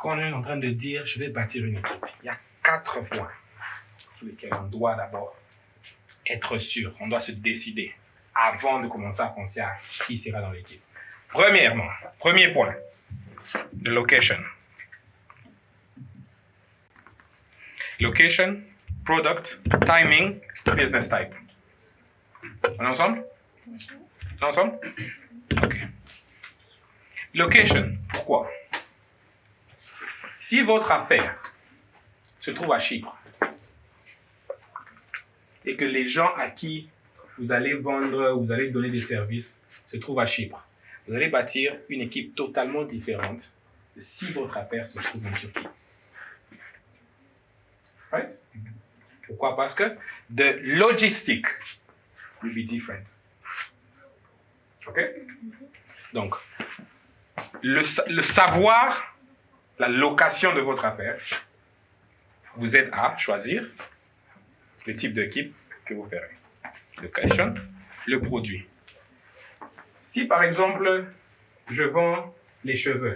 quand on est en train de dire, je vais bâtir une équipe, il y a 4 points sur lesquels on doit d'abord être sûr, on doit se décider avant de commencer à penser à qui sera dans l'équipe. Premièrement, premier point, the location. Location, product, timing, business type. On est ensemble? On est ensemble? Ok. Location, pourquoi? Si votre affaire se trouve à Chypre et que les gens à qui vous allez vendre, vous allez donner des services se trouvent à Chypre, vous allez bâtir une équipe totalement différente de si votre affaire se trouve en Turquie. Right? Pourquoi? Parce que the logistic will be different. OK? Donc, le savoir, la location de votre affaire, vous aide à choisir le type d'équipe que vous ferez. Location, le produit. Si par exemple, je vends les cheveux,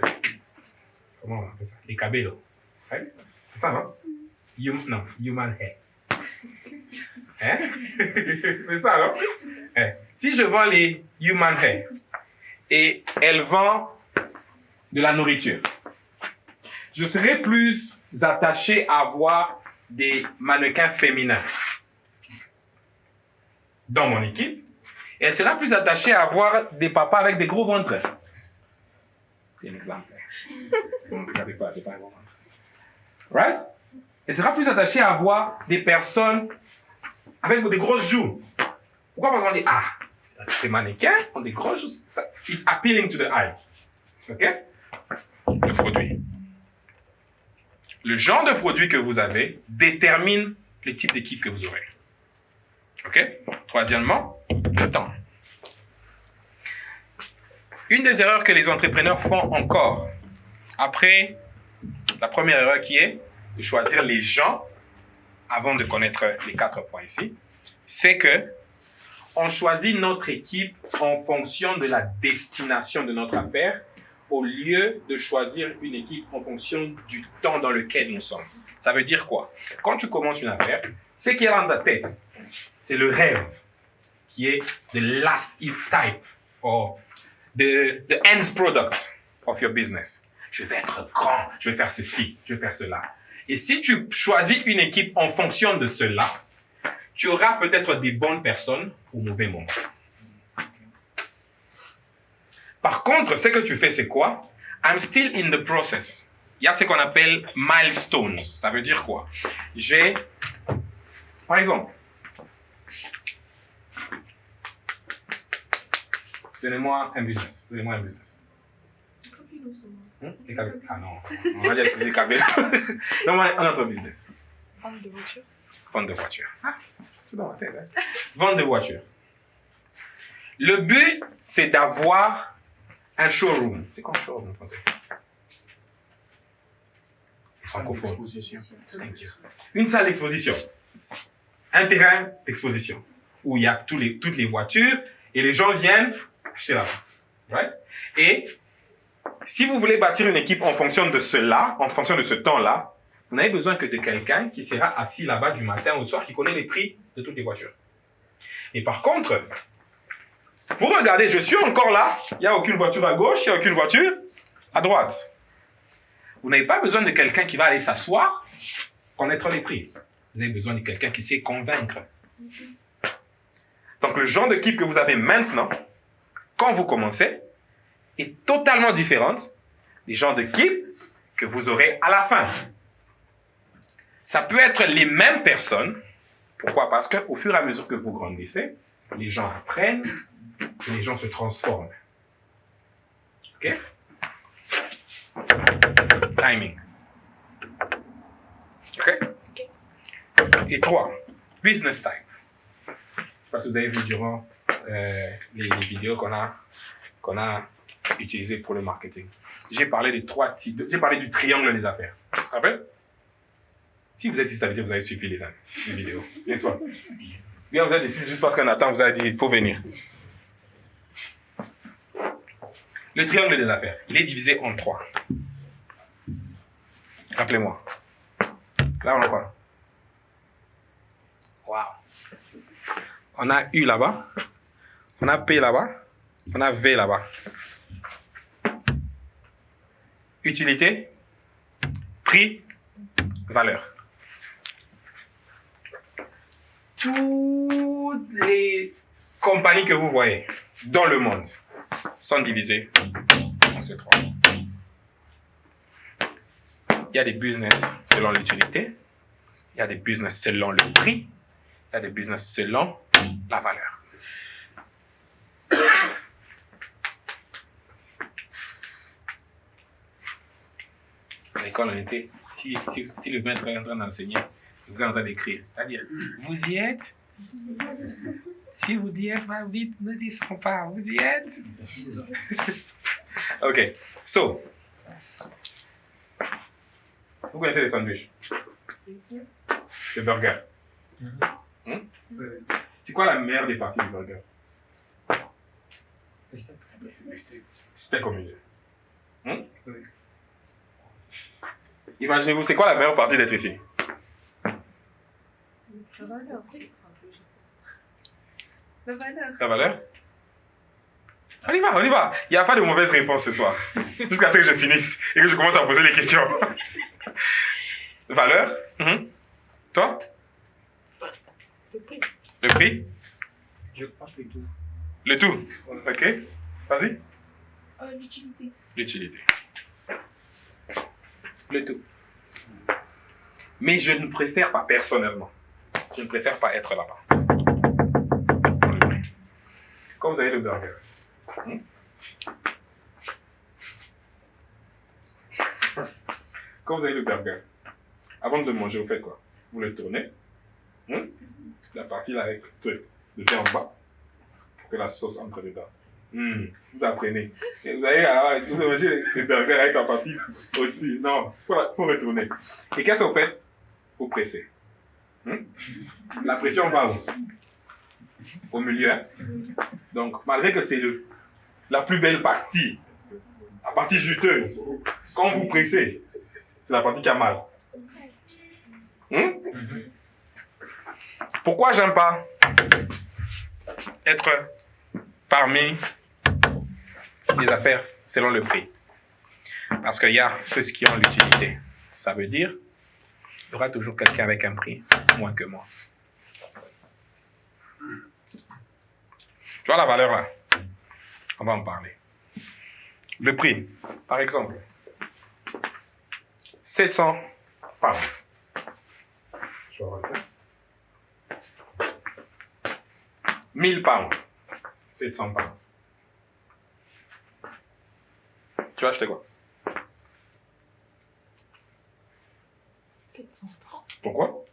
comment on appelle ça? Les cabellos. Right? C'est ça, non? Non, human hair. Hein? C'est ça, non? Si je vends les human hair et elle vend de la nourriture, je serai plus attaché à avoir des mannequins féminins dans mon équipe. Et elle sera plus attachée à avoir des papas avec des gros ventres. C'est un exemple. Ne regardez pas, j'ai pas un gros ventre. Right? Elle sera plus attachée à avoir des personnes avec des grosses joues. Pourquoi? Parce qu'on dit, ces mannequins ont des grosses joues. It's appealing to the eye. OK? Le produit. Le genre de produit que vous avez détermine le type d'équipe que vous aurez. OK? Troisièmement, le temps. Une des erreurs que les entrepreneurs font encore, après la première erreur qui est de choisir les gens avant de connaître les 4 points ici, c'est que on choisit notre équipe en fonction de la destination de notre affaire au lieu de choisir une équipe en fonction du temps dans lequel nous sommes. Ça veut dire quoi? Quand tu commences une affaire, ce qui est dans ta tête, c'est le rêve qui est the last type or the end product of your business. Je vais être grand, je vais faire ceci, je vais faire cela. Et si tu choisis une équipe en fonction de cela, tu auras peut-être des bonnes personnes au mauvais moment. Par contre, ce que tu fais, c'est quoi? I'm still in the process. Il y a ce qu'on appelle milestones. Ça veut dire quoi? Par exemple, donnez-moi un business. Donnez-moi un business. Des cabellos. Ah non, on va dire que c'est des cabellos. Donne-moi un autre business. Vente de voiture. Vente de voiture. C'est dans ma tête. Hein? Vente de voiture. Le but, c'est d'avoir un showroom. C'est quoi un showroom en français? Francophone. Thank you. Une salle d'exposition. Un terrain d'exposition. Où il y a toutes les voitures et les gens viennent acheter là-bas. Right? Et si vous voulez bâtir une équipe en fonction de cela, en fonction de ce temps-là, vous n'avez besoin que de quelqu'un qui sera assis là-bas du matin au soir, qui connaît les prix de toutes les voitures. Et par contre, vous regardez, je suis encore là, il n'y a aucune voiture à gauche, il n'y a aucune voiture à droite. Vous n'avez pas besoin de quelqu'un qui va aller s'asseoir, connaître les prix. Vous avez besoin de quelqu'un qui sait convaincre. Donc le genre d'équipe que vous avez maintenant, quand vous commencez, est totalement différente des genres d'équipe que vous aurez à la fin. Ça peut être les mêmes personnes. Pourquoi? Parce qu'au fur et à mesure que vous grandissez, les gens apprennent et les gens se transforment. OK? Timing. OK? Et 3, business type. Je ne sais pas si vous avez vu durant les vidéos qu'on a utilisées pour le marketing. J'ai parlé de 3 types. J'ai parlé du triangle des affaires. Tu te rappelles? Si vous êtes ici, ça veut dire que vous avez suivi les vidéos. Bien sûr. Bien, vous êtes ici juste parce qu'un attend vous a dit il faut venir. Le triangle des affaires, il est divisé en 3. Rappelez-moi. Là, on a quoi? Wow. On a U là-bas. On a P là-bas. On a V là-bas. Utilité, prix, valeur. Toutes les compagnies que vous voyez dans le monde sont divisées en ces trois. Il y a des business selon l'utilité, il y a des business selon le prix, il y a des business selon la valeur. À l'école, on était, si le maître est en train d'enseigner, vous êtes en train d'écrire, c'est-à-dire, vous y êtes? Si vous y êtes, vous dites, ne y sont pas, vous y êtes? Ok, so, vous connaissez les sandwichs? Les burgers. C'est quoi la meilleure des parties du burger? C'était comme une. Imaginez-vous, c'est quoi la meilleure partie d'être ici? La valeur. La valeur. La valeur? On y va, on y va. Il n'y a pas de mauvaise réponse ce soir. Jusqu'à ce que je finisse et que je commence à poser les questions. Valeur? Toi? Le prix. Le prix? Je pense le tout. Le tout? Ok. Vas-y. L'utilité. L'utilité. Le tout. Mais je ne préfère pas, personnellement, je ne préfère pas être là-bas. Pour le prix. Quand vous avez le burger, quand vous avez le burger, avant de le manger, vous faites quoi? Vous le tournez, la partie là avec le truc, le fait en bas, pour que la sauce entre dedans. Vous apprenez. Et vous allez vous mangez le burger avec la partie au-dessus. Non, il faut retourner. Et qu'est-ce que vous faites? Vous pressez. La pression va où? Au milieu. Hein? Donc, malgré que c'est la plus belle partie, la partie juteuse, quand vous pressez, c'est la partie qui a mal. Pourquoi j'aime pas être parmi les affaires selon le prix? Parce qu'il y a ceux qui ont l'utilité. Ça veut dire il y aura toujours quelqu'un avec un prix moins que moi. Tu vois la valeur là? On va en parler. Le prix, par exemple, 700 pounds. Je vais regarder. 1000 pounds. 700 pounds. Tu vas acheter quoi? 700 francs. Pourquoi?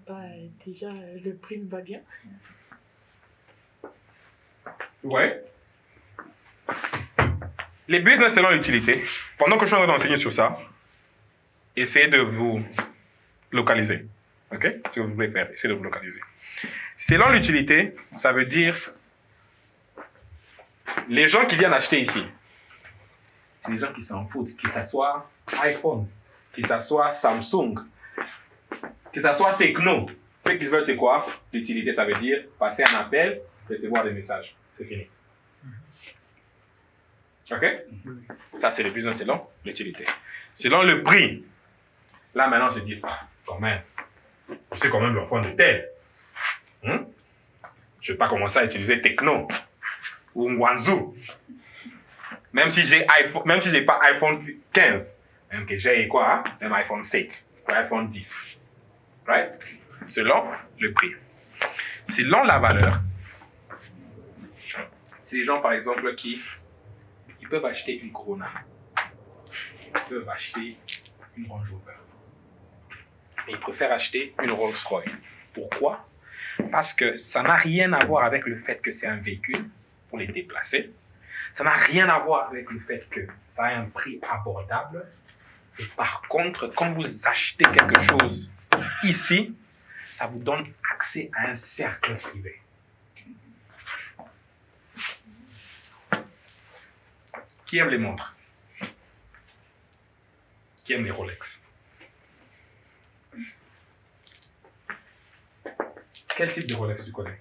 Bah, déjà, le prix me va bien. Ouais. Les business selon l'utilité, pendant que je suis en train d'enseigner sur ça, essayez de vous localiser. Ok? Ce que vous voulez faire, essayez de vous localiser. Selon l'utilité, ça veut dire les gens qui viennent acheter ici, c'est les gens qui s'en foutent, que ça soit iPhone, que ça soit Samsung, que ça soit Tecno. Ce qu'ils veulent, c'est quoi? L'utilité, ça veut dire passer un appel, recevoir des messages. C'est fini. Ok? Ça, c'est le business selon l'utilité. Selon le prix, là, maintenant, je dis, quand même, c'est quand même l'enfant de tel. Je ne vais pas commencer à utiliser Tecno ou Wanzhou. Même si j'ai pas iPhone 15, même que j'ai quoi? Même iPhone 7 ou iPhone 10. Right? Selon le prix. Selon la valeur, c'est les gens, par exemple, qui ils peuvent acheter une Corona. Ils peuvent acheter une Range Rover. Et ils préfèrent acheter une Rolls-Royce. Pourquoi? Parce que ça n'a rien à voir avec le fait que c'est un véhicule pour les déplacer. Ça n'a rien à voir avec le fait que ça a un prix abordable. Et par contre, quand vous achetez quelque chose ici, ça vous donne accès à un cercle privé. Qui aime les montres? Qui aiment les Rolex? Quel type de Rolex tu connais?